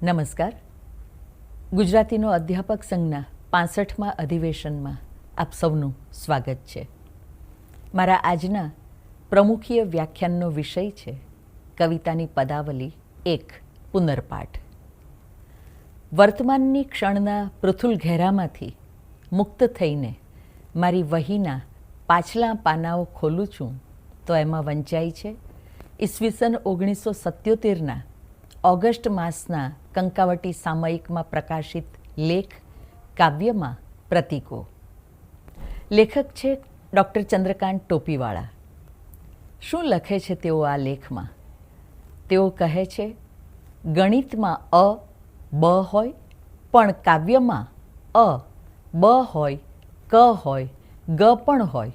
નમસ્કાર. ગુજરાતીનો અધ્યાપક સંઘના 65મા અધિવેશનમાં આપ સૌનું સ્વાગત છે. મારા આજના પ્રમુખીય વ્યાખ્યાનનો વિષય છે કવિતાની પદાવલી 1 પુનર્પાઠ. વર્તમાનની ક્ષણના પૃથુલ ઘેરામાંથી મુક્ત થઈને મારી વહીના પાછલા પાનાઓ ખોલું છું તો એમાં વંચાઈ છે ઈસવીસન 1977ના ઓગસ્ટ માસના કંકાવટી સામયિકમાં પ્રકાશિત લેખ કાવ્યમાં પ્રતીકો. લેખક છે ડૉક્ટર ચંદ્રકાંત ટોપીવાળા. શું લખે છે તેઓ આ લેખમાં? તેઓ કહે છે, ગણિતમાં અ બ હોય પણ કાવ્યમાં અ બ હોય, ક હોય, ગ પણ હોય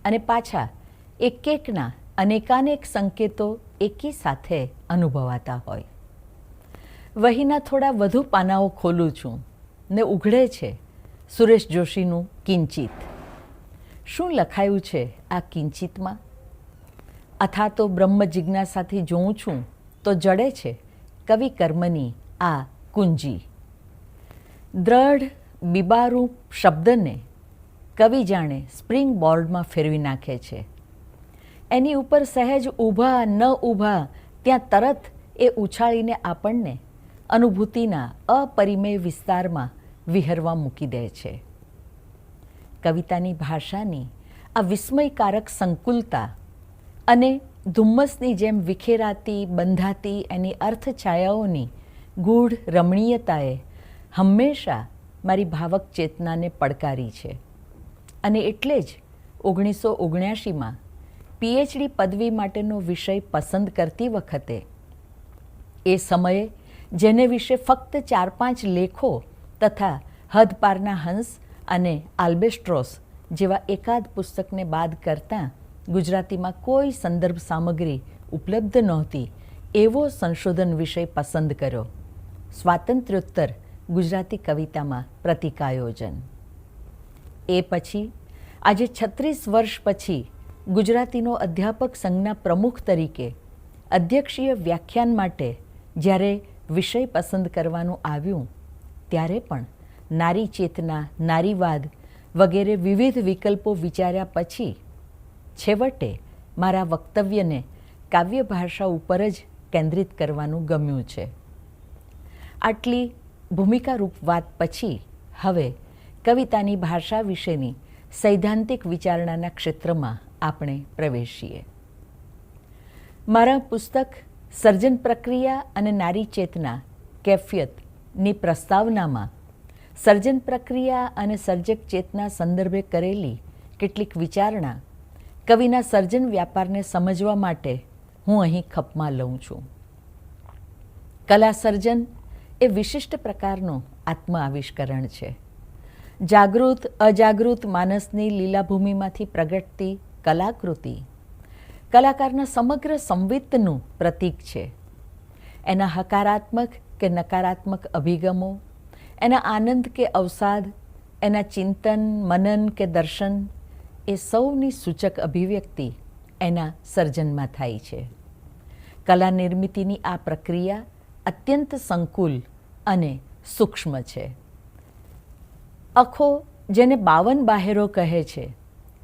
અને પાછા એકેકના અનેકાનેક સંકેતો એકી સાથે અનુભવાતા હોય. વહીના થોડા વધુ પાનાઓ ખોલું છું ને ઉઘડે છે સુરેશ જોશીનું કિંચિત. શું લખાયું છે આ કિંચિતમાં? અથા તો બ્રહ્મ જિજ્ઞાસાથી જોઉં છું તો જડે છે કવિ કર્મની આ કુંજી. દ્રઢ બીબારૂપ શબ્દને કવિ જાણે સ્પ્રિંગ બોર્ડમાં ફેરવી નાખે છે. એની ઉપર સહેજ ઊભા ન ઊભા ત્યાં તરત એ ઉછાળીને આપણને અનુભૂતિના અપરિમેય વિસ્તારમાં વિહરવા મૂકી દે છે. કવિતાની ભાષાની આ વિસ્મયકારક સંકુલતા અને ધુમ્મસની જેમ વિખેરાતી બંધાતી એની અર્થછાયાઓની ગૂઢ રમણીયતાએ હંમેશા મારી ભાવક ચેતનાને પડકારી છે અને એટલે જ 1979માં પીએચડી પદવી માટેનો વિષય પસંદ કરતી વખતે એ સમયે જેને વિશે ફક્ત 4-5 લેખો તથા હદપારના હંસ અને આલ્બેસ્ટ્રોસ જેવા એકાદ પુસ્તકને બાદ કરતાં ગુજરાતીમાં કોઈ સંદર્ભ સામગ્રી ઉપલબ્ધ નહોતી એવો સંશોધન વિષય પસંદ કર્યો: સ્વાતંત્ર્યોત્તર ગુજરાતી કવિતામાં પ્રતિકાયોજન. એ પછી આજે 36 વર્ષ પછી ગુજરાતીનો અધ્યાપક સંઘના પ્રમુખ તરીકે અધ્યક્ષીય વ્યાખ્યાન માટે જ્યારે વિષય પસંદ કરવાનું આવ્યું ત્યારે પણ નારી ચેતના, નારીવાદ વગેરે વિવિધ વિકલ્પો વિચાર્યા પછી છેવટે મારા વક્તવ્યને કાવ્ય ભાષા ઉપર જ કેન્દ્રિત કરવાનું ગમ્યું છે. આટલી ભૂમિકારૂપ વાત પછી હવે કવિતાની ભાષા વિશેની સૈદ્ધાંતિક વિચારણાના ક્ષેત્રમાં આપણે પ્રવેશીએ. મારા પુસ્તક સર્જન પ્રક્રિયા અને નારી ચેતના કેફિયતની પ્રસ્તાવનામાં સર્જન પ્રક્રિયા અને સર્જક ચેતના સંદર્ભે કરેલી કેટલીક વિચારણા કવિના સર્જન વ્યાપારને સમજવા માટે હું અહીં ખપમાં લઉં છું. કલા સર્જન એ વિશિષ્ટ પ્રકારનું આત્મ આવિષ્કરણ છે. જાગૃત અજાગૃત માનસની લીલાભૂમિમાંથી પ્રગટતી કલાકૃતિ કલાકારના સમગ્ર સંવિત્તનું પ્રતીક છે. એના હકારાત્મક કે નકારાત્મક અભિગમો, એના આનંદ કે અવસાદ, એના ચિંતન, મનન કે દર્શન એ સૌની સૂચક અભિવ્યક્તિ એના સર્જનમાં થાય છે. કલા નિર્મિતિની આ પ્રક્રિયા અત્યંત સંકુલ અને સૂક્ષ્મ છે. અખો, જેને 52 બાહેરો કહે છે,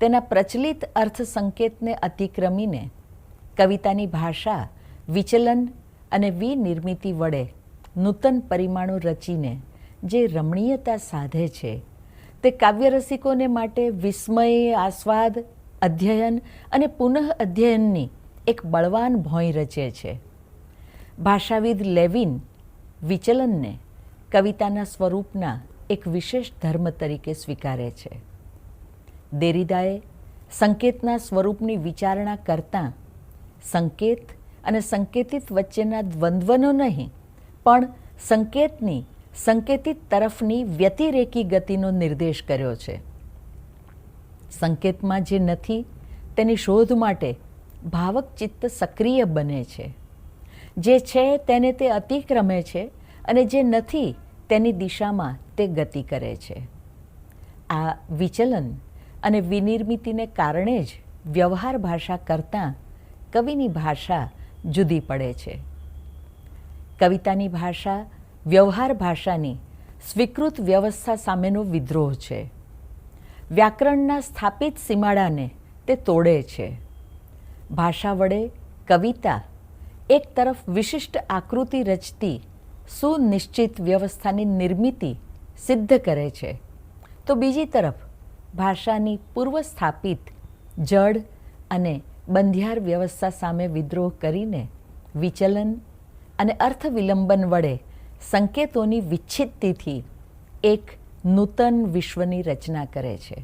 તેના પ્રચલિત અર્થ સંકેતને અતિક્રમીને કવિતાની ભાષા વિચલન અને વિનિર્મિતિ વડે નૂતન પરિમાણો રચીને જે રમણીયતા સાધે છે તે કાવ્યરસિકોને માટે વિસ્મય, આસ્વાદ, અધ્યયન અને પુનઃ અધ્યયનની એક બળવાન ભોંય રચે છે. ભાષાવિદ લેવિન વિચલનને કવિતાના સ્વરૂપના એક વિશેષ ધર્મ તરીકે સ્વીકારે છે. દેરીદાએ સંકેતના સ્વરૂપની વિચારણા કરતાં સંકેત અને સંકેતિત વચ્ચેના દ્વંદ્વનો નહીં પણ સંકેતની સંકેતિત તરફની વ્યતિરેકી ગતિનો નિર્દેશ કર્યો છે. સંકેતમાં જે નથી તેની શોધ માટે ભાવક ચિત્ત સક્રિય બને છે. જે છે તેને તે અતિક્રમે છે અને જે નથી તેની દિશામાં તે ગતિ કરે છે. આ વિચલન અને વિનિર્મિતિને કારણે જ વ્યવહાર ભાષા કરતાં કવિની ભાષા જુદી પડે છે. કવિતાની ભાષા વ્યવહાર ભાષાની સ્વીકૃત વ્યવસ્થા સામેનો વિદ્રોહ છે. વ્યાકરણના સ્થાપિત સીમાડાને તે તોડે છે. ભાષા વડે કવિતા એક તરફ વિશિષ્ટ આકૃતિ રચતી સુનિશ્ચિત વ્યવસ્થાની નિર્મિતિ સિદ્ધ કરે છે, તો બીજી તરફ ભાષાની પૂર્વ સ્થાપિત જડ અને બંધિયાર વ્યવસ્થા સામે વિદ્રોહ કરીને વિચલન અને અર્થ વિલંબન વડે સંકેતોની વિચ્છિત્તિથી એક નૂતન વિશ્વની રચના કરે છે.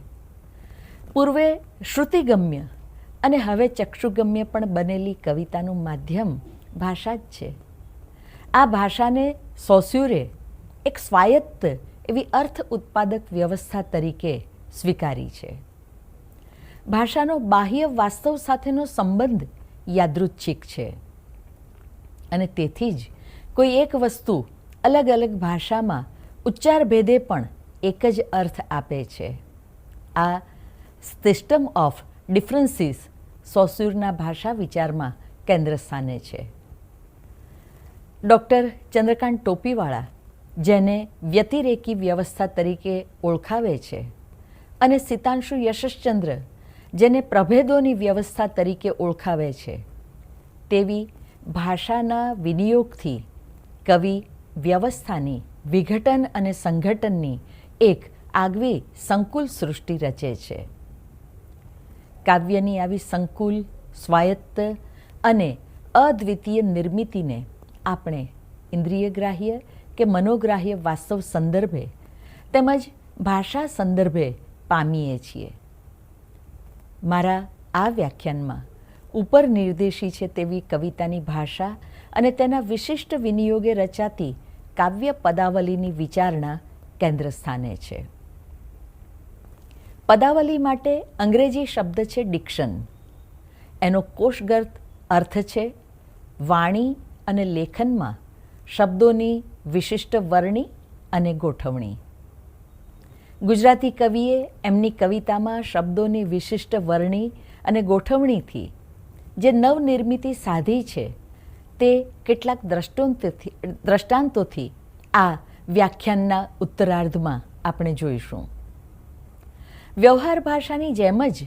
પૂર્વે શ્રુતિગમ્ય અને હવે ચક્ષુગમ્ય પણ બનેલી કવિતાનું માધ્યમ ભાષા જ છે. આ ભાષાને સોસ્યુરે એક સ્વાયત્ત એવી અર્થ ઉત્પાદક વ્યવસ્થા તરીકે સ્વીકારી છે. ભાષાનો બાહ્ય વાસ્તવ સાથેનો સંબંધ યાદૃચ્છિક છે અને તેથી જ કોઈ એક વસ્તુ અલગ અલગ ભાષામાં ઉચ્ચાર ભેદે પણ એક જ અર્થ આપે છે. આ સિસ્ટમ ઓફ ડિફરન્સીસ સોસ્યુરના ભાષા વિચારમાં કેન્દ્ર સ્થાને છે. ડૉક્ટર ચંદ્રકાંત ટોપીવાળા, જેને વ્યતિરેકી વ્યવસ્થા તરીકે ઓળખાવે છે, અને સિતાંશુ યશશ્ચંદ્ર, જેને પ્રભેદોની વ્યવસ્થા તરીકે ઓળખાવે છે, તેવી ભાષાના વિનિયોગથી કવિ વ્યવસ્થાની વિઘટન અને સંગઠનની એક આગવી સંકુલ સૃષ્ટિ રચે છે. કાવ્યની આવી સંકુલ, સ્વાયત્ત અને અદ્વિતીય નિર્મિતિને આપણે ઇન્દ્રિયગ્રાહ્ય કે મનોગ્રાહ્ય વાસ્તવ સંદર્ભે તેમજ ભાષા સંદર્ભે પામીએ છીએ. મારા આ વ્યાખ્યાનમાં ઉપર નિર્દેશી છે તેવી કવિતાની ભાષા અને તેના વિશિષ્ટ વિનિયોગે રચાતી કાવ્ય પદાવલીની વિચારણા કેન્દ્ર સ્થાને છે. પદાવલી માટે અંગ્રેજી શબ્દ છે ડિક્શન. એનો કોષગત અર્થ છે વાણી અને લેખનમાં શબ્દોની વિશિષ્ટ વરણી અને ગોઠવણી. ગુજરાતી કવિએ એમની કવિતામાં શબ્દોની વિશિષ્ટ વરણી અને ગોઠવણીથી જે નવનિર્મિતિ સાધી છે તે કેટલાક દ્રષ્ટાંતોથી આ વ્યાખ્યાનના ઉત્તરાર્ધમાં આપણે જોઈશું. વ્યવહાર ભાષાની જેમ જ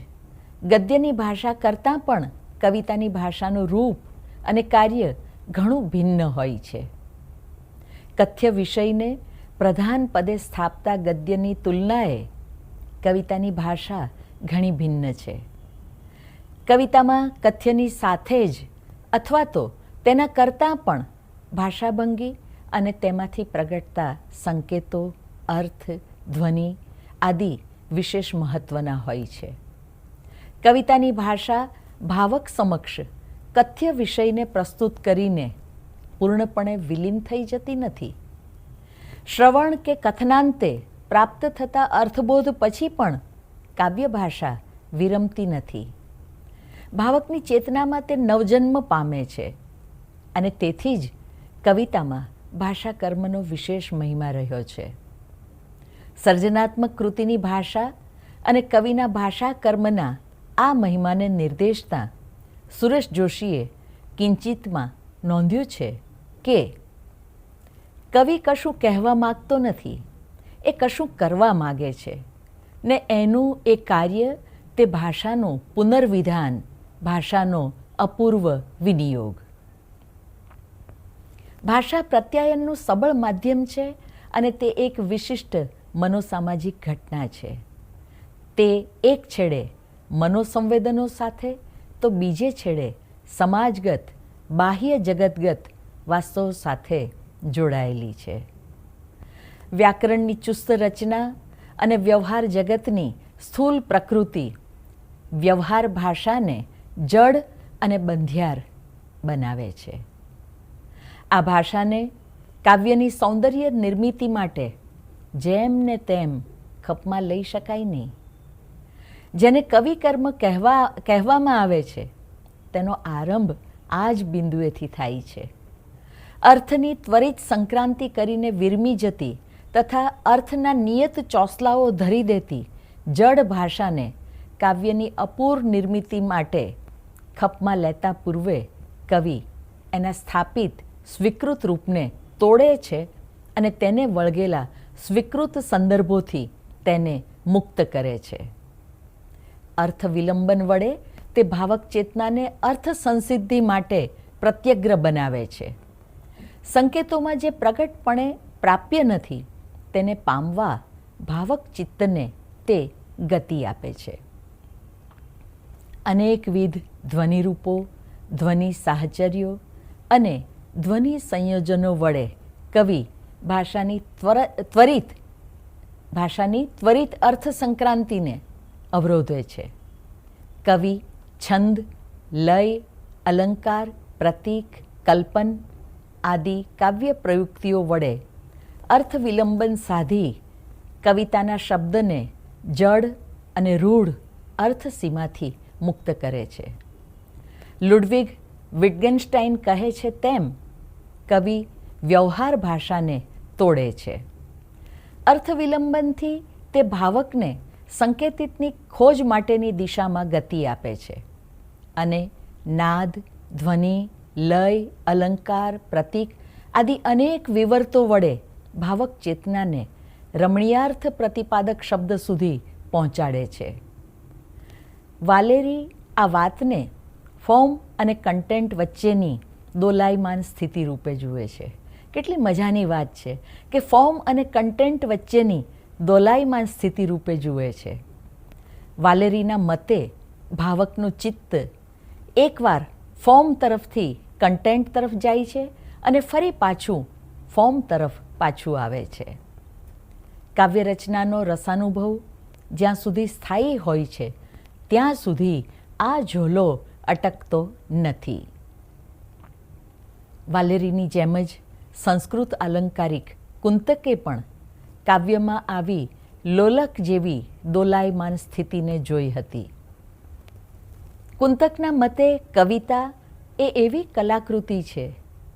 ગદ્યની ભાષા કરતાં પણ કવિતાની ભાષાનું રૂપ અને કાર્ય ઘણું ભિન્ન હોય છે. કથ્ય વિષયને પ્રધાન પદે સ્થાપતા ગદ્યની તુલનાએ કવિતાની ભાષા ઘણી ભિન્ન છે. કવિતામાં કથ્યની સાથે જ અથવા તો તેના કરતાં પણ ભાષાભંગી અને તેમાંથી પ્રગટતા સંકેતો, અર્થ, ધ્વનિ આદિ વિશેષ મહત્ત્વના હોય છે. કવિતાની ભાષા ભાવક સમક્ષ કથ્ય વિષયને પ્રસ્તુત કરીને પૂર્ણપણે વિલીન થઈ જતી નથી. શ્રવણ કે કથનાંતે પ્રાપ્ત થતા અર્થબોધ પછી પણ કાવ્ય ભાષા વિરમતી નથી. ભાવકની ચેતનામાં તે નવજન્મ પામે છે અને તેથી જ કવિતામાં ભાષા કર્મનો વિશેષ મહિમા રહ્યો છે. સર્જનાત્મક કૃતિની ભાષા અને કવિના ભાષા કર્મના આ મહિમાને નિર્દેશતા સુરેશ જોશીએ કિંચિતમાં નોંધ્યું છે કે કવિ કશું કહેવા માગતો નથી, એ કશું કરવા માગે છે ને એનું એ કાર્ય તે ભાષાનું પુનર્વિધાન, ભાષાનો અપૂર્વ વિનિયોગ. ભાષા પ્રત્યાયનનું સબળ માધ્યમ છે અને તે એક વિશિષ્ટ મનોસામાજિક ઘટના છે. તે એક છેડે મનોસંવેદનો સાથે તો બીજે છેડે સમાજગત, બાહ્ય જગતગત વાસ્તવ સાથે જોડાયેલી છે. વ્યાકરણની ચુસ્ત રચના અને વ્યવહાર જગતની સ્થૂલ પ્રકૃતિ વ્યવહાર ભાષાને જડ અને બંધિયાર બનાવે છે. આ ભાષાને કાવ્યની સૌંદર્ય નિર્મિતિ માટે જેમ ને તેમ ખપમાં લઈ શકાય નહીં. જેને કવિ કર્મ કહેવામાં આવે છે તેનો આરંભ આ જ બિંદુએથી થાય છે. અર્થની ત્વરિત સંક્રાંતિ કરીને વિરમી જતી તથા અર્થના નિયત ચોસલાઓ ધરી દેતી જડ ભાષાને કાવ્યની અપૂર નિર્મિતિ માટે ખપમાં લેતા પૂર્વે કવિ એના સ્થાપિત સ્વીકૃત રૂપને તોડે છે અને તેને વળગેલા સ્વીકૃત સંદર્ભોથી તેને મુક્ત કરે છે. અર્થ વિલંબન વડે તે ભાવક ચેતનાને અર્થ સંસિદ્ધિ માટે પ્રત્યગ્ર બનાવે છે. સંકેતોમાં જે પ્રગટપણે પ્રાપ્ય નથી તેને પામવા ભાવક ચિત્તને તે ગતિ આપે છે. અનેકવિધ ધ્વનિરૂપો, ધ્વનિ સાહચર્યો અને ધ્વનિ સંયોજનો વડે કવિ ભાષાની ત્વરિત અર્થ સંક્રાંતિને અવરોધે છે. કવિ છંદ, લય, અલંકાર, પ્રતીક, કલ્પન આદિ કાવ્ય પ્રયુક્તિઓ વડે અર્થ વિલંબન સાધી કવિતાના શબ્દને જડ અને રૂઢ અર્થસીમાથી મુક્ત કરે છે. લુડવિગ વિટગેનસ્ટાઈન કહે છે તેમ કવિ વ્યવહાર ભાષાને તોડે છે. અર્થ વિલંબનથી તે ભાવકને સંકેતિતની ખોજ માટેની દિશામાં ગતિ આપે છે અને નાદ, ધ્વનિ, લય, અલંકાર, પ્રતીક આદિ અનેક વિવર્તો વડે ભાવક ચેતનાને રમણીયાર્થ પ્રતિપાદક શબ્દ સુધી પહોંચાડે છે. વાલેરી આ વાતને ફોર્મ અને કન્ટેન્ટ વચ્ચેની દોલાયમાન સ્થિતિ રૂપે જુએ છે. કેટલી મજાની વાત છે કે ફોર્મ અને કન્ટેન્ટ વચ્ચેની દોલાયમાન સ્થિતિ રૂપે જુએ છે. વાલેરીના મતે ભાવકનું ચિત્ત એકવાર ફોર્મ તરફથી કન્ટેન્ટ તરફ જાય છે અને ફરી પાછું ફોર્મ તરફ પાછું આવે છે. કાવ્ય રચનાનો રસાનુભવ જ્યાં સુધી સ્થાયી હોય છે ત્યાં સુધી આ ઝોલો અટકતો નથી. વાલેરીની જેમ જ સંસ્કૃત અલંકારિક કુંતકે પણ કાવ્યમાં આવી લોલક જેવી દોલાયમાન સ્થિતિને જોઈ હતી. કુંતકના મતે કવિતા એ એવી કલાકૃતિ છે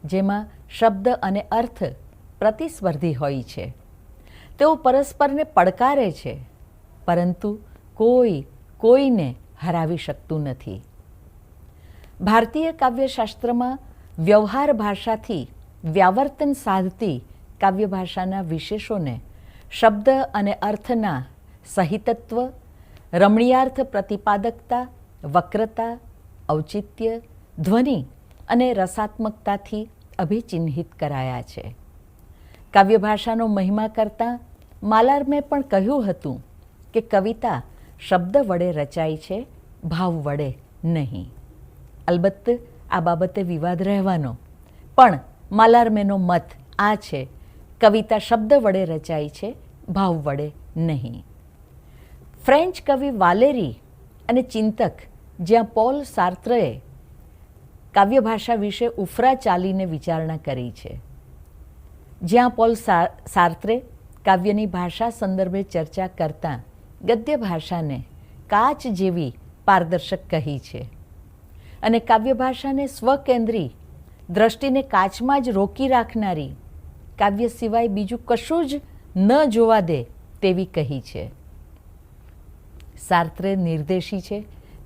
જેમાં શબ્દ અને અર્થ પ્રતિસ્પર્ધી હોય છે. તેઓ પરસ્પરને પડકારે છે, પરંતુ કોઈને હરાવી શકતું નથી. ભારતીય કાવ્યશાસ્ત્રમાં વ્યવહાર ભાષાથી વ્યાવર્તન સાધતી કાવ્ય ભાષાના વિશેષોને શબ્દ અને અર્થના સહિતત્વ, રમણીયાર્થ પ્રતિપાદકતા, વક્રતા, ઔચિત્ય, ધ્વનિ અને રસાત્મકતાથી અભિચિહ્નિત કરાયા છે. કાવ્ય ભાષાનો મહિમા કરતાં માલાર્મે પણ કહ્યું હતું કે કવિતા શબ્દ વડે રચાય છે, ભાવ વડે નહીં. અલબત્ત આ બાબતે વિવાદ રહેવાનો, પણ માલાર્મેનો મત આ છે, કવિતા શબ્દ વડે રચાય છે, ભાવ વડે નહીં. ફ્રેન્ચ કવિ વાલેરી અને ચિંતક જ્યાં પોલ સાર્ત્રએ કાવ્ય ભાષા વિશે ઉફરા ચાલીને વિચારણા કરી છે. જ્યાં પોલ સાર્ત્રે કાવ્યની ભાષા સંદર્ભે ચર્ચા કરતાં ગદ્ય ભાષાને કાચ જેવી પારદર્શક કહી છે અને કાવ્ય ભાષાને સ્વકેન્દ્રી, દ્રષ્ટિને કાચમાં જ રોકી રાખનારી, કાવ્ય સિવાય બીજું કશું જ ન જોવા દે તેવી કહી છે. સાર્ત્રે નિર્દેશી છે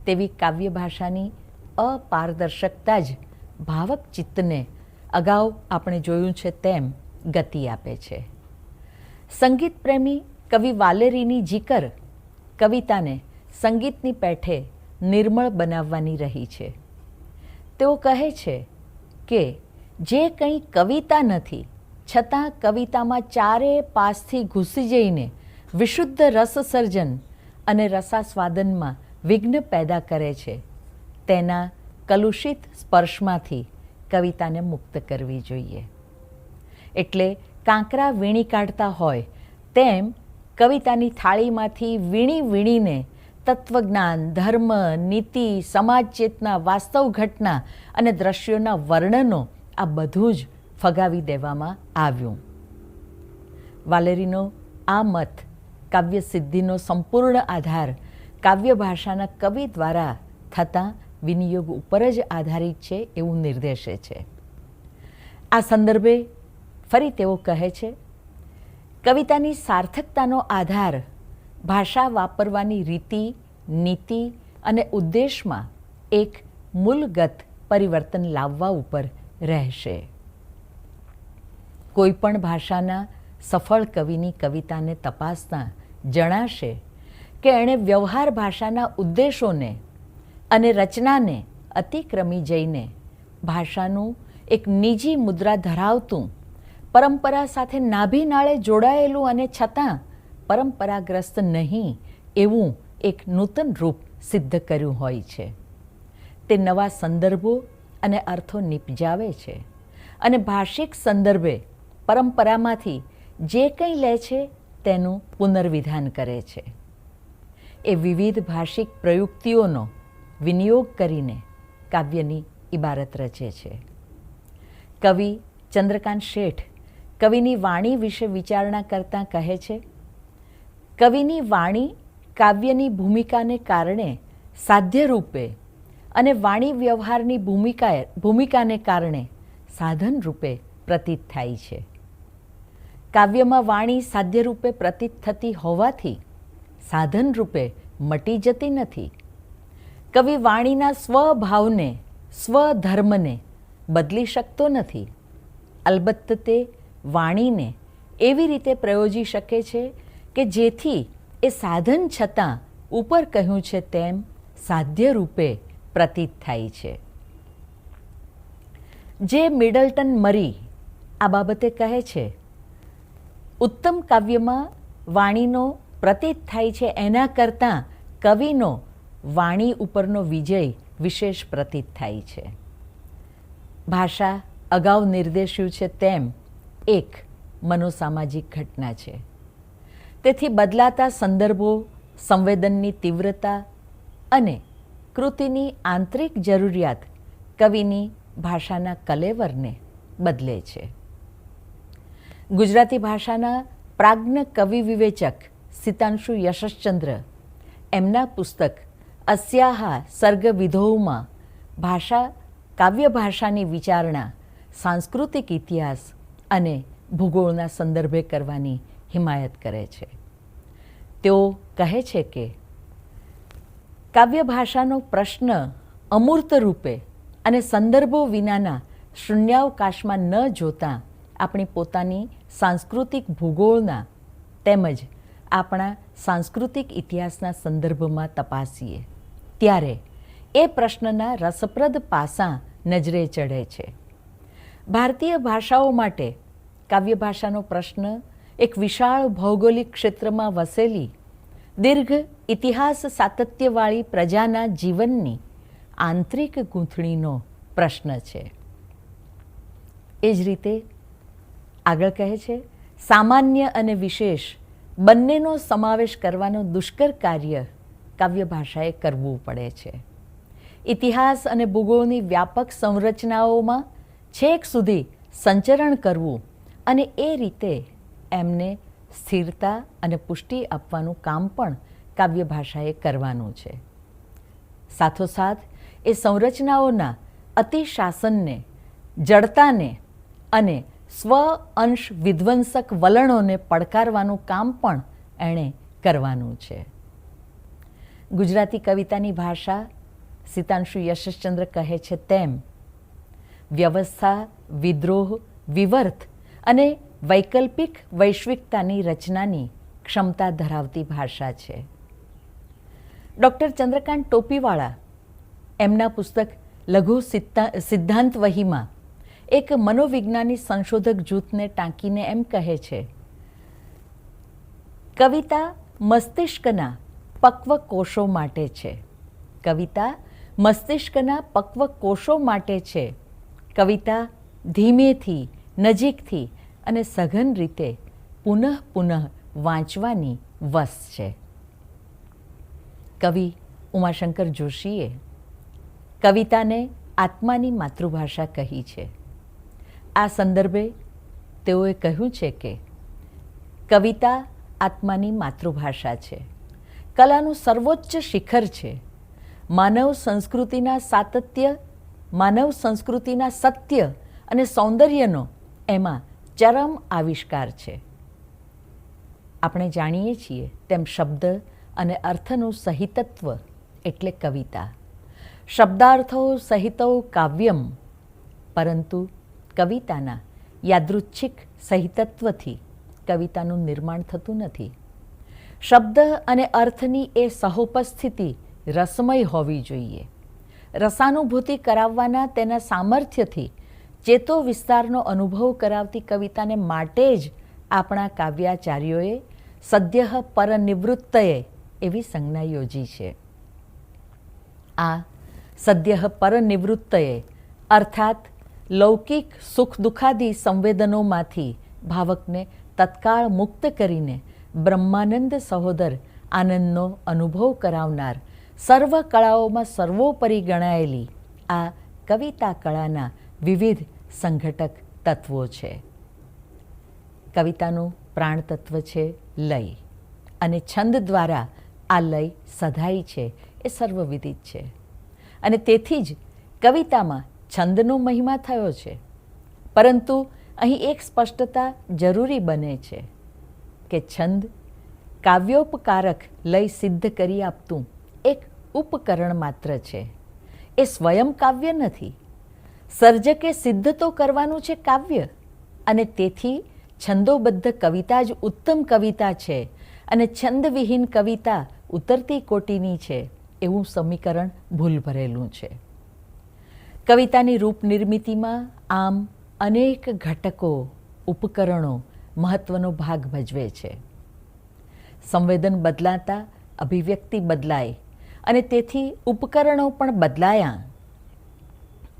તેવી કાવ્ય ભાષાની અપારદર્શકતા જ ભાવક ચિત્તને અગાઉ આપણે જોયું છે તેમ ગતિ આપે છે. સંગીત પ્રેમી કવિ વાલેરીની જીકર કવિતાને સંગીતની પેઠે નિર્મળ બનાવવાની રહી છે. તેઓ કહે છે કે જે કંઈ કવિતા નથી છતાં કવિતામાં ચારે પાસથી ઘૂસી જઈને વિશુદ્ધ રસસર્જન અને રસાસ્વાદનમાં વિઘ્ન પેદા કરે છે, તેના કલુષિત સ્પર્શમાંથી કવિતાને મુક્ત કરવી જોઈએ. એટલે કાંકરા વીણી કાઢતા હોય તેમ કવિતાની થાળીમાંથી વીણીને તત્વજ્ઞાન, ધર્મ, નીતિ, સમાજ ચેતના, વાસ્તવ ઘટના અને દ્રશ્યોના વર્ણનો આ બધું જ ફગાવી દેવામાં આવ્યું. વાલેરીનો આ મત કાવ્ય સિદ્ધિનો સંપૂર્ણ આધાર કાવ્ય ભાષાના કવિ દ્વારા થતા વિનિયોગ ઉપર જ આધારિત છે એવું નિર્દેશે છે. આ સંદર્ભે ફરી તેઓ કહે છે, કવિતાની સાર્થકતાનો આધાર ભાષા વાપરવાની રીતિ, નીતિ અને ઉદ્દેશમાં એક મૂલગત પરિવર્તન લાવવા ઉપર રહેશે. કોઈ પણ ભાષાના સફળ કવિની કવિતાને તપાસતા જણાશે કે એણે વ્યવહાર ભાષાના ઉદ્દેશોને અને રચનાને અતિક્રમી જઈને ભાષાનું એક નિજી મુદ્રા ધરાવતું, પરંપરા સાથે નાભી નાળે જોડાયેલું અને છતાં પરંપરાગ્રસ્ત નહીં એવું એક નૂતન રૂપ સિદ્ધ કર્યું હોય છે. તે નવા સંદર્ભો અને અર્થો નિપજાવે છે અને ભાષિક સંદર્ભે પરંપરામાંથી જે કંઈ લે છે તેનું પુનર્વિધાન કરે છે. એ વિવિધ ભાષિક પ્રયુક્તિઓનો વિનિયોગ કરીને કાવ્યની ઇબારત રચે છે. કવિ ચંદ્રકાંત શેઠ કવિની વાણી વિશે વિચારણા કરતાં કહે છે, કવિની વાણી કાવ્યની ભૂમિકાને કારણે સાધ્ય રૂપે અને વાણી વ્યવહારની ભૂમિકાને કારણે સાધન રૂપે પ્રતીત થાય છે. કાવ્યમાં વાણી સાધ્ય રૂપે પ્રતીત થતી હોવાથી સાધન રૂપે મટી જતી નથી. કવિ વાણીના સ્વભાવને, સ્વધર્મને બદલી શકતો નથી. અલબત્ત તે વાણીને એવી રીતે પ્રયોજી શકે છે કે જેથી એ સાધન છતાં ઉપર કહ્યું છે તેમ સાધ્ય રૂપે પ્રતીત થાય છે. જે મિડલ્ટન મરી આ બાબતે કહે છે, ઉત્તમ કાવ્યમાં વાણીનો પ્રતીત થાય છે એના કરતાં કવિનો વાણી ઉપરનો વિજય વિશેષ પ્રતીત થાય છે. ભાષા અગાઉ નિર્દેશ્યું છે તેમ એક મનોસામાજિક ઘટના છે. તેથી બદલાતા સંદર્ભો, સંવેદનની તીવ્રતા અને કૃતિની આંતરિક જરૂરિયાત કવિની ભાષાના કલેવરને બદલે છે. ગુજરાતી ભાષાના પ્રાજ્ઞ કવિ વિવેચક સિતાંશુ યશશ્ચંદ્ર એમના પુસ્તક અસ્યાહા સર્ગવિધૌમાં કાવ્ય ભાષાની વિચારણા સાંસ્કૃતિક ઇતિહાસ અને ભૂગોળના સંદર્ભે કરવાની હિમાયત કરે છે. તેઓ કહે છે કે કાવ્ય ભાષાનો પ્રશ્ન અમૂર્ત રૂપે અને સંદર્ભો વિનાના શૂન્યાવકાશમાં ન જોતાં આપણી પોતાની સાંસ્કૃતિક ભૂગોળના તેમજ આપણા સાંસ્કૃતિક ઇતિહાસના સંદર્ભમાં તપાસીએ ત્યારે એ પ્રશ્નના રસપ્રદ પાસાં નજરે ચઢે છે. ભારતીય ભાષાઓ માટે કાવ્ય ભાષાનો પ્રશ્ન એક વિશાળ ભૌગોલિક ક્ષેત્રમાં વસેલી દીર્ઘ ઇતિહાસ સાતત્યવાળી પ્રજાના જીવનની આંતરિક ગૂંથણીનો પ્રશ્ન છે. એ જ રીતે આગળ કહે છે, સામાન્ય અને વિશેષ બંનેનો સમાવેશ કરવાનો દુષ્કર કાર્ય કાવ્ય ભાષાએ કરવું પડે છે. ઇતિહાસ અને ભૂગોળની વ્યાપક સંરચનાઓમાં છેક સુધી સંચરણ કરવું અને એ રીતે એમને સ્થિરતા અને પુષ્ટિ આપવાનું કામ પણ કાવ્ય ભાષાએ કરવાનું છે. સાથોસાથ એ સંરચનાઓના અતિશાસનને, જડતાને અને સ્વ અંશ વિધ્વંસક વલણોને પડકારવાનું કામ પણ એણે કરવાનું છે. ગુજરાતી કવિતાની ભાષા સિતાંશુ યશશ્ચંદ્ર કહે છે તેમ વ્યવસ્થા, વિદ્રોહ, વિવર્ત અને વૈકલ્પિક વૈશ્વિકતાની રચનાની ક્ષમતા ધરાવતી ભાષા છે. ડૉક્ટર ચંદ્રકાંત ટોપીવાળા એમના પુસ્તક લઘુ સિદ્ધાંત વહીમાં એક મનોવિજ્ઞાની સંશોધક જૂથને ટાંકીને એમ કહે છે, કવિતા મસ્તિષ્કના પક્વ કોષો માટે છે. કવિતા મસ્તિષ્કના પક્વ કોષો માટે છે. કવિતા ધીમેથી, નજીકથી અને સઘન રીતે પુનઃ વાંચવાની વશ છે. કવિ ઉમાશંકર જોશીએ કવિતાને આત્માની માતૃભાષા કહી છે. આ સંદર્ભે તેઓએ કહ્યું છે કે કવિતા આત્માની માતૃભાષા છે, કલાનું સર્વોચ્ચ શિખર છે, માનવ સંસ્કૃતિના સત્ય અને સૌંદર્યનો એમાં ચરમ આવિષ્કાર છે. આપણે જાણીએ છીએ તેમ શબ્દ અને અર્થનું સહિતત્વ એટલે કવિતા. શબ્દાર્થો સહિતૌ કાવ્યમ, પરંતુ કવિતાના યાદૃચ્છિક સહિતત્વથી કવિતાનું નિર્માણ થતું નથી. શબ્દ અને અર્થની એ સહોપસ્થિતિ રસમય હોવી જોઈએ. રસાનુભૂતિ કરાવવાના તેના સામર્થ્યથી ચેતો વિસ્તારનો અનુભવ કરાવતી કવિતાને માટે જ આપણા કાવ્યાચાર્યોએ સદ્યઃ પરનિવૃત્તયે એવી સંજ્ઞા યોજી છે. આ સદ્યઃ પરનિવૃત્તયે અર્થાત લૌકિક સુખ દુઃખાદી સંવેદનોમાંથી ભાવકને તત્કાળ મુક્ત કરીને બ્રહ્માનંદ સહોદર આનંદનો અનુભવ કરાવનાર સર્વ કળાઓમાં સર્વોપરી ગણાયેલી આ કવિતા કળાના વિવિધ સંઘટક તત્વો છે. કવિતાનું પ્રાણ તત્વ છે લય, અને છંદ દ્વારા આ લય સધાઈ છે એ સર્વવિદિત છે. અને તેથી જ કવિતામાં છંદનો મહિમા થયો છે. પરંતુ અહીં એક સ્પષ્ટતા જરૂરી બને છે કે છંદ કાવ્યોપકારક લય સિદ્ધ કરી આપતું એક ઉપકરણ માત્ર છે. એ સ્વયં કાવ્ય નથી. સર્જકે સિદ્ધ તો કરવાનું છે કાવ્ય, અને તેથી છંદોબદ્ધ કવિતા જ ઉત્તમ કવિતા છે અને છંદવિહીન કવિતા ઉતરતી કોટીની છે એવું સમીકરણ ભૂલ ભરેલું છે. કવિતાની રૂપ નિર્મિતિમાં આમ અનેક ઘટકો, ઉપકરણો મહત્વનો ભાગ ભજવે છે. સંવેદન બદલાતા અભિવ્યક્તિ બદલાય, અને તેથી ઉપકરણો પણ બદલાયા.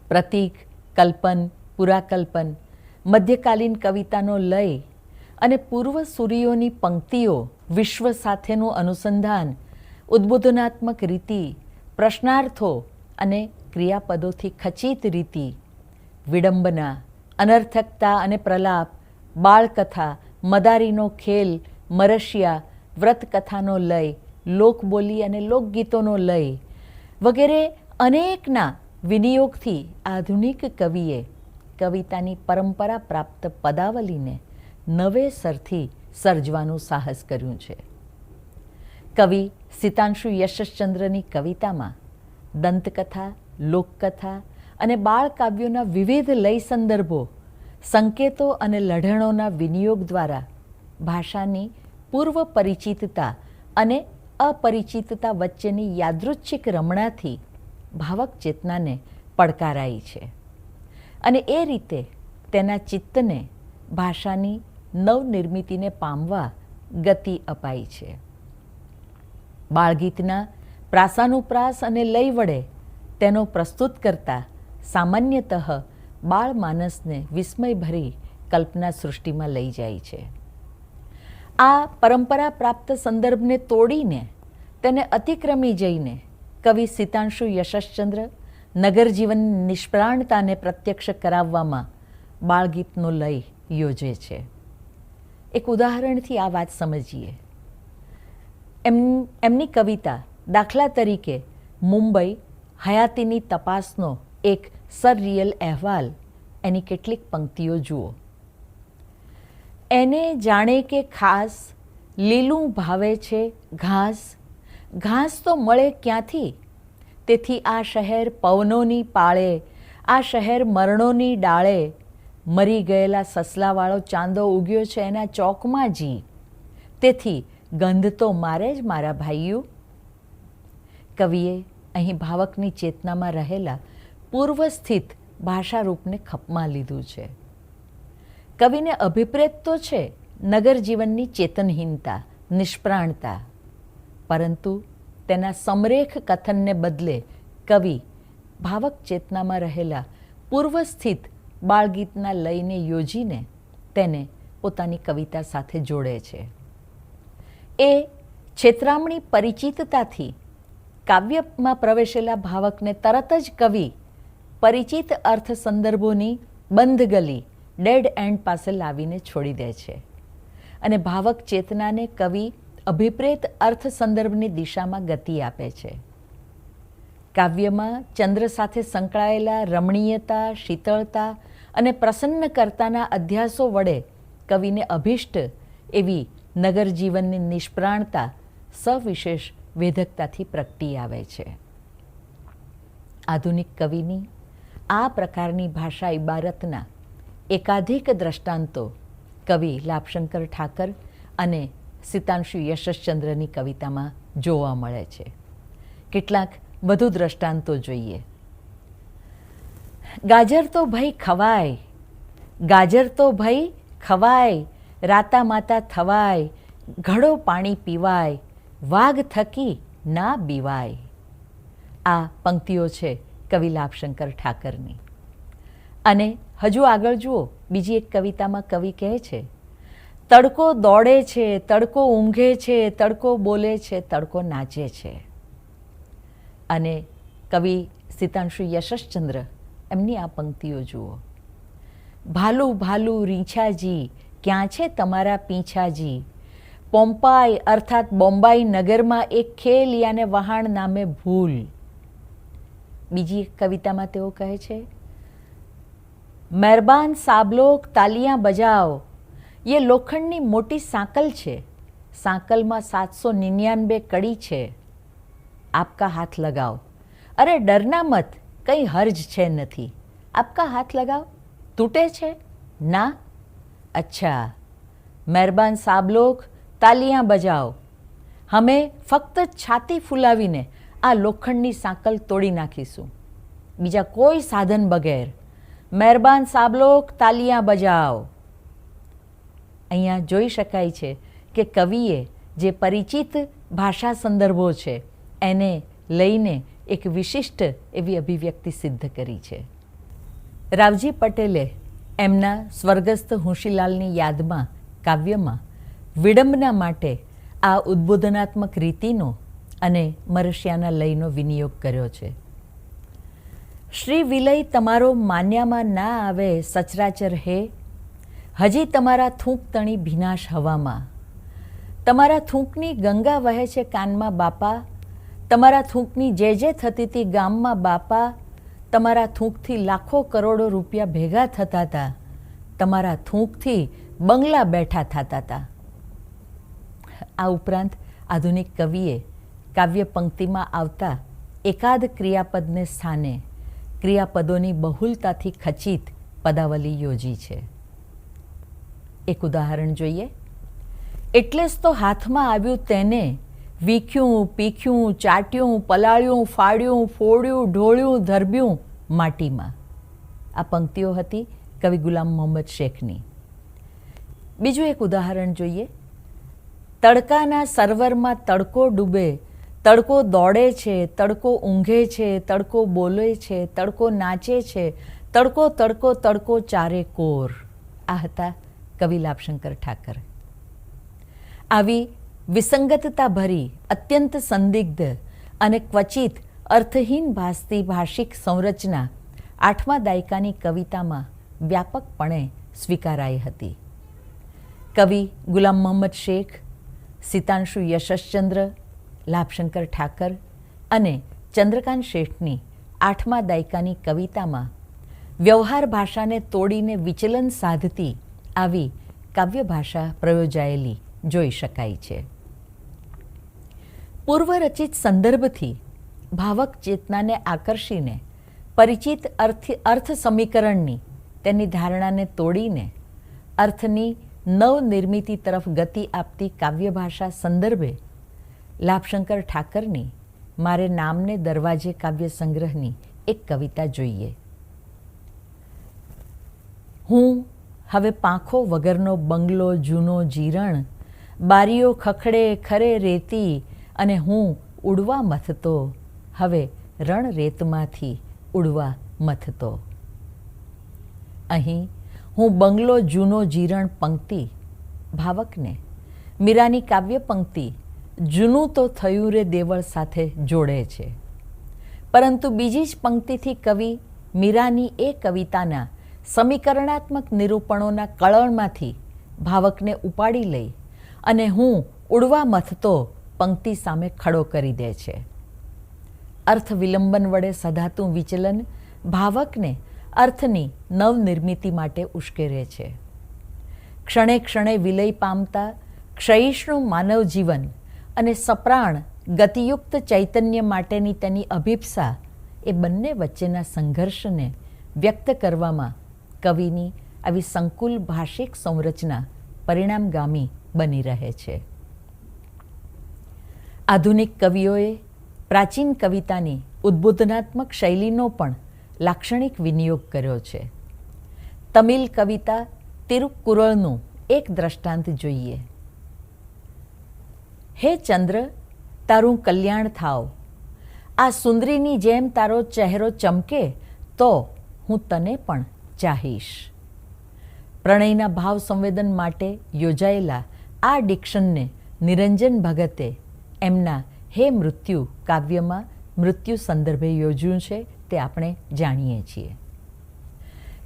પ્રતીક, કલ્પન, પુરાકલ્પન, મધ્યકાલીન કવિતાનો લય અને પૂર્વ સૂરીઓની પંક્તિઓ, વિશ્વ સાથેનું અનુસંધાન, ઉદ્બોધનાત્મક રીતિ, પ્રશ્નાર્થો અને ક્રિયાપદોથી ખચિત રીતિ, વિડંબના, અનર્થકતા અને પ્રલાપ, બાળકથા, મદારીનો ખેલ, મરશિયા, વ્રતકથાનો લય, લોકબોલી અને લોકગીતોનો લય વગેરે અનેકના વિનિયોગથી આધુનિક કવિએ કવિતાની પરંપરા પ્રાપ્ત પદાવલીને નવેસરથી સર્જવાનું સાહસ કર્યું છે. કવિ સિતાંશુ યશશ્ચંદ્રની કવિતામાં દંતકથા, લોકકથા અને બાળકાવ્યોના વિવિધ લય સંદર્ભો, સંકેતો અને લઢણોના વિનિયોગ દ્વારા ભાષાની પૂર્વ પરિચિતતા અને અપરિચિતતા વચ્ચેની યાદૃચ્છિક રમણાથી ભાવક ચેતનાને પડકારાઈ છે, અને એ રીતે તેના ચિત્તને ભાષાની નવનિર્મિતિને પામવા ગતિ અપાઈ છે. બાળગીતના પ્રાસાનુપ્રાસ અને લય વડે તેનો પ્રસ્તુત કરતા સામાન્યતઃ બાળમાનસને વિસ્મયભરી કલ્પના સૃષ્ટિમાં લઈ જાય છે. આ પરંપરા પ્રાપ્ત સંદર્ભને તોડીને તેને અતિક્રમી જઈને કવિ સિતાંશુ યશશ્ચંદ્ર નગરજીવન નિષ્પ્રાણતાને પ્રત્યક્ષ કરાવવામાં બાળગીતનો લય યોજે છે. એક ઉદાહરણથી આ વાત સમજીએ. એમની કવિતા દાખલા તરીકે મુંબઈ હયાતીની તપાસનો એક સરરિયલ અહેવાલ, એની કેટલીક પંક્તિઓ જુઓ. એને જાણે કે ખાસ લીલું ભાવે છે ઘાસ, ઘાસ તો મળે ક્યાંથી, તેથી આ શહેર પવનોની પાળે, આ શહેર મરણોની ડાળે, મરી ગયેલા સસલાવાળો ચાંદો ઉગ્યો છે એના ચોકમાં જી, તેથી ગંધ તો મારે જ મારા ભાઈઓ. કવિએ અહીં ભાવકની ચેતનામાં રહેલા પૂર્વસ્થિત ભાષારૂપને ખપમાં લીધું છે. કવિને અભિપ્રેત તો છે નગર જીવનની ચેતનહીનતા, નિષ્પ્રાણતા, પરંતુ તેના સમરેખ કથનને બદલે કવિ ભાવક ચેતનામાં રહેલા પૂર્વસ્થિત બાળગીતના લયને યોજીને તેને પોતાની કવિતા સાથે જોડે છે. એ છેતરામણી પરિચિતતાથી કાવ્યમાં પ્રવેશેલા ભાવકને તરત જ કવિ પરિચિત અર્થ સંદર્ભોની બંધ ગલી, ડેડ એન્ડ પાસે લાવીને છોડી દે છે, અને ભાવક ચેતનાને કવિ અભિપ્રેત અર્થ સંદર્ભની દિશામાં ગતિ આપે છે. કાવ્યમાં ચંદ્ર સાથે સંકળાયેલા રમણીયતા, શીતળતા અને પ્રસન્નકર્તાના અધ્યાસો વડે કવિને અભિષ્ટ એવી નગર જીવનની નિષ્પ્રાણતા સવિશેષ વેધકતાથી પ્રગટી આવે છે. આધુનિક કવિની આ પ્રકારની ભાષા ઇબારતના એકાધિક દ્રષ્ટાંતો કવિ લાભશંકર ઠાકર અને સિતાંશુ યશશ્ચંદ્રની કવિતામાં જોવા મળે છે. કેટલાક વધુ દ્રષ્ટાંતો જોઈએ. ગાજર તો ભાઈ ખવાય, ગાજર તો ભાઈ ખવાય, રાતા માતા થવાય, ઘડો પાણી પીવાય, વાઘ થકી ના બીવાય. આ પંક્તિઓ છે કવિ લાભશંકર ઠાકરની. અને હજુ આગળ જુઓ, બીજી એક કવિતામાં કવિ કહે છે, તડકો દોડે છે, તડકો ઊંઘે છે, તડકો બોલે છે, તડકો નાચે છે. અને કવિ સિતાંશુ યશશ્ચંદ્ર એમની આ પંક્તિઓ જુઓ. ભાલુ ભાલુ રીંછાજી, ક્યાં છે તમારા પીંછાજી, પોમ્પાઈ અર્થાત બોમ્બાઈ નગરમાં એક ખેલ યાને વહાણ નામે ભૂલ. બીજી એક કવિતામાં તેઓ કહે છે, મહેરબાન સાબલોક તાલિયાં બજાવ, ये લોખંડની મોટી સાંકલ છે, સાંકલમાં 799 કડી છે, આપકા હાથ લગાવ, અરે ડરના મત, કંઈ હર્જ છે નથી, આપકા હાથ લગાવ, તૂટે છે ના, અચ્છા, મહેરબાન સાબલોક તાલિયાં બજાવ, અમે ફક્ત છાતી ફૂલાવીને આ લોખંડની સાંકલ તોડી નાખીશું, બીજા કોઈ સાધન બગેર, મહેરબાન સાબલોક તાલિયાં બજાવ. અહીંયા જોઈ શકાય છે કે કવિએ જે પરિચિત ભાષા સંદર્ભો છે એને લઈને એક વિશિષ્ટ એવી અભિવ્યક્તિ સિદ્ધ કરી છે. રાવજી પટેલે એમના સ્વર્ગસ્થ હુંશીલાલની યાદમાં કાવ્યમાં વિડંબના માટે આ ઉદ્બોધનાત્મક રીતિનો અને મરશિયાના લયનો વિનિયોગ કર્યો છે. શ્રી વિલય તમારો માન્યામાં ના આવે સચરાચર હે, હજી તમારા થૂંક તણી ભીનાશ હવામાં, તમારા થૂંકની ગંગા વહે છે કાનમાં બાપા, તમારા થૂંકની જે જે થતી હતી ગામમાં બાપા, તમારા થૂંકથી લાખો કરોડો રૂપિયા ભેગા થતા હતા, તમારા થૂંકથી બંગલા બેઠા થતા હતા. આ ઉપરાંત આધુનિક કવિએ કાવ્ય પંક્તિમાં આવતા એકાદ ક્રિયાપદને સ્થાને ક્રિયાપદોની બહુલતાથી ખચિત પદાવલી યોજી છે. એક ઉદાહરણ જોઈએ. એટલે જ તો હાથમાં આવ્યું તેને, વીખ્યું પીખ્યું ચાટ્યું પલાળ્યું ફાડ્યું ફોડ્યું ઢોળ્યું ધરબ્યું માટીમાં. આ પંક્તિઓ હતી કવિ ગુલામ મોહમ્મદ શેખની. બીજું એક ઉદાહરણ જોઈએ. તડકાના સરોવરમાં તડકો ડૂબે, તડકો દોડે છે, તડકો ઊંઘે છે, તડકો બોલે છે, તડકો નાચે છે, તડકો તડકો તડકો ચારે કોર. આ હતા કવિ લાભશંકર ઠાકર. આવી વિસંગતતા ભરી, અત્યંત સંદિગ્ધ અને ક્વચિત અર્થહીન ભાસતી ભાષિક સંરચના 8મા દાયકાની કવિતામાં વ્યાપકપણે સ્વીકારાઈ હતી. કવિ ગુલામ મોહમ્મદ શેખ, સિતાંશુ યશશ્ચંદ્ર, લાભશંકર ઠાકર અને ચંદ્રકાંત શેઠની 8મા દાયકાની કવિતામાં વ્યવહાર ભાષાને તોડીને વિચલન સાધતી આવી કાવ્ય ભાષા પ્રયોજાયેલી જોઈ શકાય છે. પૂર્વરચિત સંદર્ભથી ભાવક ચેતનાને આકર્ષીને પરિચિત અર્થ સમીકરણની તેની ધારણાને તોડીને અર્થની નવનિર્મિતિ તરફ ગતિ આપતી કાવ્ય ભાષા સંદર્ભે લાભશંકર ઠાકરની મારે નામને દરવાજે કાવ્ય સંગ્રહની એક કવિતા જોઈએ. હું હવે પાંખો વગરનો બંગલો જૂનો જીરણ, બારીઓ ખખડે ખરે રેતી અને હું ઉડવા મથતો, હવે રણ રેતમાંથી ઉડવા મથતો. અહીં હું બંગલો જૂનો જીરણ પંક્તિ ભાવકને મીરાની કાવ્ય પંક્તિ જૂનું તો થયું રે દેવળ સાથે જોડે છે, પરંતુ બીજી જ પંક્તિથી કવિ મીરાની એ કવિતાના સમીકરણાત્મક નિરૂપણોના કળણમાંથી ભાવકને ઉપાડી લઈ અને હું ઉડવા મથતો પંક્તિ સામે ખડો કરી દે છે. અર્થ વિલંબન વડે સધાતું વિચલન ભાવકને અર્થની નવનિર્મિતિ માટે ઉશ્કેરે છે. ક્ષણે ક્ષણે વિલય પામતા ક્ષયિષ્ણુ માનવ જીવન અને સપ્રાણ ગતિયુક્ત ચૈતન્ય માટેની તેની અભિપ્સા એ બંને વચ્ચેના સંઘર્ષને વ્યક્ત કરવામાં કવિની આવી સંકુલ ભાષિક સંરચના પરિણામગામી બની રહે છે. આધુનિક કવિઓએ પ્રાચીન કવિતાની ઉદ્બોધનાત્મક શૈલીનો પણ લાક્ષણિક વિનિયોગ કર્યો છે. તમિલ કવિતા તિરુક્કુરળનું એક દ્રષ્ટાંત જોઈએ. હે ચંદ્ર, તારું કલ્યાણ થાવ, આ સુંદરીની જેમ તારો ચહેરો ચમકે તો હું તને પણ ચાહીશ. પ્રણયના ભાવ સંવેદન માટે યોજાયેલા આ ડિક્શનને નિરંજન ભગતે એમના હે મૃત્યુ કાવ્યમાં મૃત્યુ સંદર્ભે યોજ્યું છે તે આપણે જાણીએ છીએ.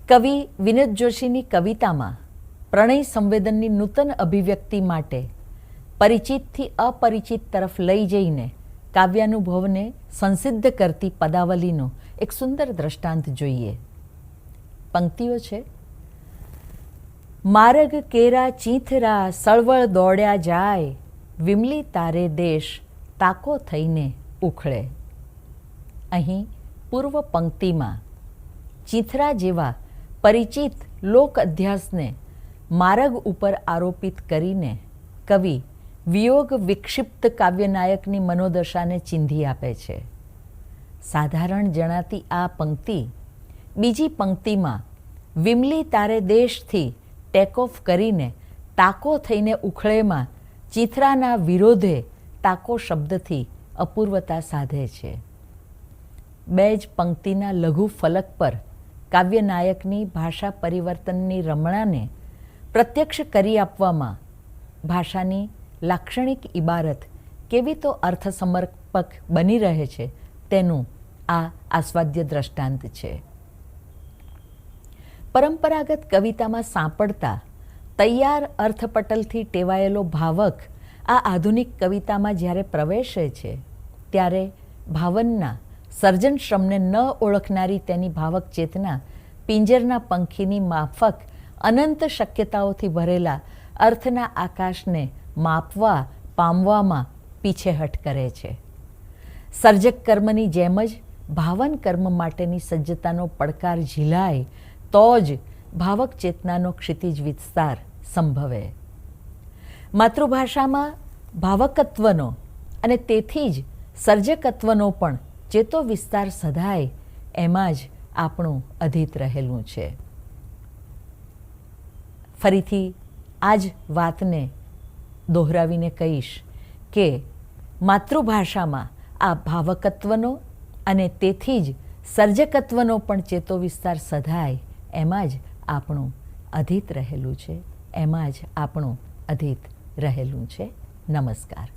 કવિ વિનોદ જોશીની કવિતામાં પ્રણય સંવેદનની નૂતન અભિવ્યક્તિ માટે પરિચિતથી અપરિચિત તરફ લઈ જઈને કાવ્યાનુભવને સંસિદ્ધ કરતી પદાવલીનો એક સુંદર દ્રષ્ટાંત જોઈએ. પંક્તિઓ છે: માર્ગ કેરા ચીંથરા સળવળ દોડ્યા જાય, વિમલી તારે દેશ તાકો થઈને ઉખળે. અહીં પૂર્વ પંક્તિમાં ચીંથરા જેવા પરિચિત લોક અધ્યાસને માર્ગ ઉપર આરોપિત કરીને કવિ વિયોગ વિક્ષિપ્ત કાવ્યનાયકની મનોદશાને ચીંધી આપે છે. સાધારણ જણાતી આ પંક્તિ બીજી પંક્તિમાં વિમલી તારે દેશથી ટેક ઓફ કરીને તાકો થઈને ઉખળેમાં ચીંથરાના વિરોધે તાકો શબ્દથી અપૂર્વતા સાધે છે. બે જ પંક્તિના લઘુ ફલક પર કાવ્યનાયકની ભાષા પરિવર્તનની રમણાને પ્રત્યક્ષ કરી આપવામાં ભાષાની લાક્ષણિક ઇબારત કેવી તો અર્થસમર્પક બની રહે છે તેનું આ આસ્વાદ્ય દ્રષ્ટાંત છે. પરંપરાગત કવિતામાં સાંપડતા તૈયાર અર્થપટલથી ટેવાયેલો ભાવક આ આધુનિક કવિતામાં જ્યારે પ્રવેશે છે ત્યારે ભાવનના સર્જન શ્રમને ન ઓળખનારી તેની ભાવક ચેતના પિંજરના પંખીની માફક અનંત શક્યતાઓથી ભરેલા અર્થના આકાશને માપવા પામવામાં પીછેહટ કરે છે. સર્જક કર્મની જેમ જ ભાવન કર્મ માટેની સજ્જતાનો પડકાર ઝીલાય તો જ ભાવક ચેતનાનો ક્ષિતિજ વિસ્તાર સંભવે. માતૃભાષામાં ભાવકત્વનો અને તેથી જ સર્જકત્વનો પણ ચેતો વિસ્તાર સધાય એમાં જ આપણું અધીત રહેલું છે. ફરીથી આ જ વાતને દોહરાવીને કહીશ કે માતૃભાષામાં આ ભાવકત્વનો અને તેથી જ સર્જકત્વનો પણ ચેતો વિસ્તાર સધાય એમાં જ આપણું અધીત રહેલું છે, એમાં જ આપણું અધીત રહેલું છે. નમસ્કાર.